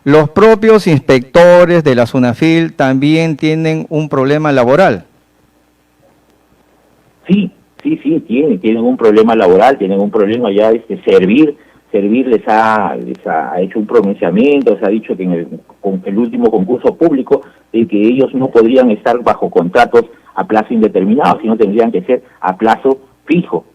los propios inspectores de la SUNAFIL también tienen un problema laboral. Sí, tienen un problema laboral, tienen un problema ya Servir les ha hecho un pronunciamiento, se ha dicho que con el último concurso público de que ellos no podrían estar bajo contratos a plazo indeterminado, sino tendrían que ser a plazo fijo.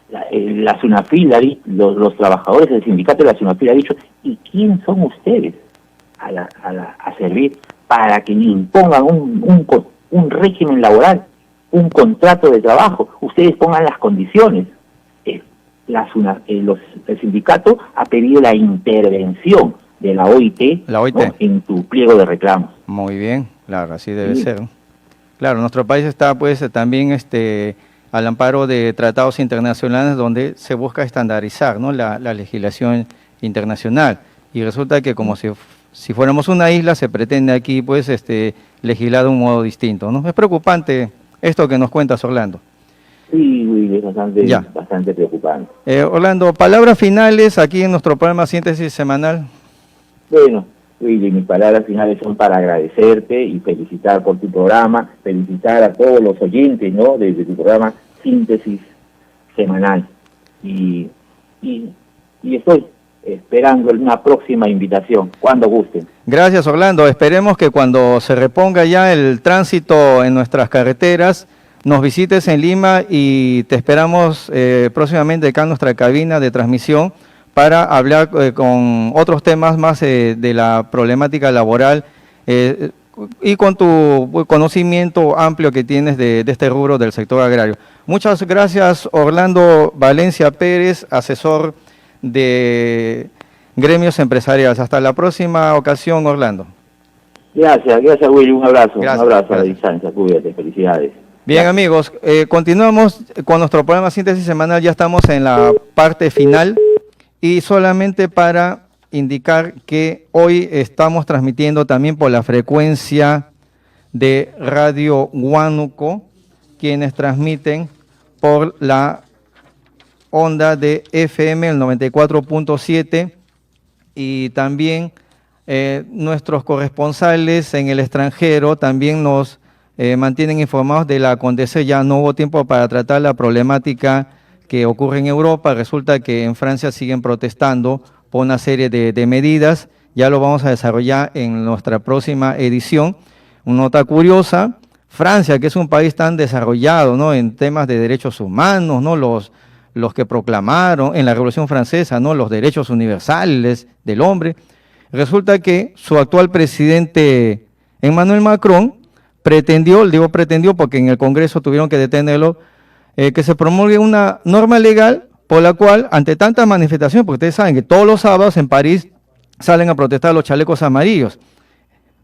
La SUNAFIL, los trabajadores del sindicato de la SUNAFIL ha dicho, ¿y quién son ustedes a servir para que le impongan un régimen laboral, un contrato de trabajo? Ustedes pongan las condiciones. El sindicato ha pedido la intervención de la OIT, ¿no? En tu pliego de reclamos. Muy bien, claro, así debe ser. Claro, nuestro país está pues también al amparo de tratados internacionales donde se busca estandarizar, ¿no? la legislación internacional, y resulta que como si fuéramos una isla se pretende aquí pues legislar de un modo distinto, ¿no? Es preocupante esto que nos cuentas, Orlando. Sí, Willy, es bastante preocupante. Orlando, palabras finales aquí en nuestro programa Síntesis Semanal. Bueno, Willy, mis palabras finales son para agradecerte y felicitar por tu programa, felicitar a todos los oyentes, ¿no? De tu programa Síntesis Semanal. Y estoy esperando una próxima invitación, cuando gusten. Gracias, Orlando. Esperemos que cuando se reponga ya el tránsito en nuestras carreteras, nos visites en Lima y te esperamos próximamente acá en nuestra cabina de transmisión para hablar con otros temas más de la problemática laboral y con tu conocimiento amplio que tienes de este rubro del sector agrario. Muchas gracias, Orlando Valencia Pérez, asesor de gremios empresariales. Hasta la próxima ocasión, Orlando. Gracias, Willy, un abrazo, Gracias, un abrazo a la gracias. distancia, cuídate, felicidades. Bien, amigos, continuamos con nuestro programa Síntesis Semanal. Ya estamos en la parte final y solamente para indicar que hoy estamos transmitiendo también por la frecuencia de Radio Huánuco, quienes transmiten por la onda de FM, el 94.7, y también nuestros corresponsales en el extranjero también nos mantienen informados de la acontecer. Ya no hubo tiempo para tratar la problemática que ocurre en Europa. Resulta que en Francia siguen protestando por una serie de medidas. Ya lo vamos a desarrollar en nuestra próxima edición. Una nota curiosa: Francia, que es un país tan desarrollado, ¿no?, en temas de derechos humanos, ¿no?, los que proclamaron en la Revolución Francesa, ¿no?, los derechos universales del hombre. Resulta que su actual presidente, Emmanuel Macron, pretendió, digo pretendió porque en el Congreso tuvieron que detenerlo, que se promulgue una norma legal por la cual, ante tantas manifestaciones, porque ustedes saben que todos los sábados en París salen a protestar los chalecos amarillos,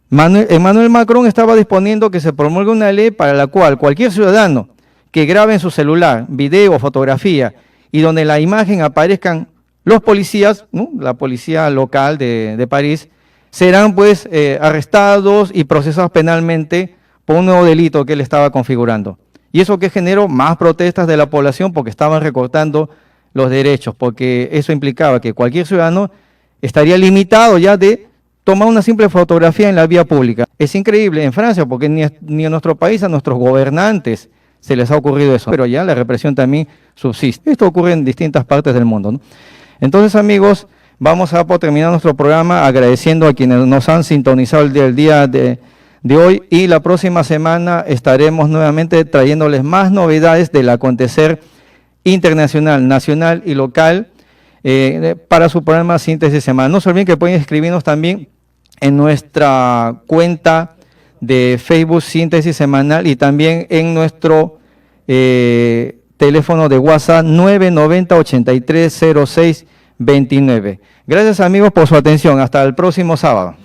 Emmanuel Macron estaba disponiendo que se promulgue una ley para la cual cualquier ciudadano que grabe en su celular video o fotografía y donde la imagen aparezcan los policías, ¿no?, la policía local de París, serán pues arrestados y procesados penalmente por un nuevo delito que él estaba configurando. Y eso que generó más protestas de la población porque estaban recortando los derechos, porque eso implicaba que cualquier ciudadano estaría limitado ya de tomar una simple fotografía en la vía pública. Es increíble en Francia, porque ni en nuestro país a nuestros gobernantes se les ha ocurrido eso, pero ya la represión también subsiste. Esto ocurre en distintas partes del mundo, ¿no? Entonces, amigos, vamos a terminar nuestro programa agradeciendo a quienes nos han sintonizado el día de hoy, y la próxima semana estaremos nuevamente trayéndoles más novedades del acontecer internacional, nacional y local para su programa Síntesis Semanal. No se olviden que pueden escribirnos también en nuestra cuenta de Facebook Síntesis Semanal y también en nuestro teléfono de WhatsApp 990-8306-29. Gracias, amigos, por su atención. Hasta el próximo sábado.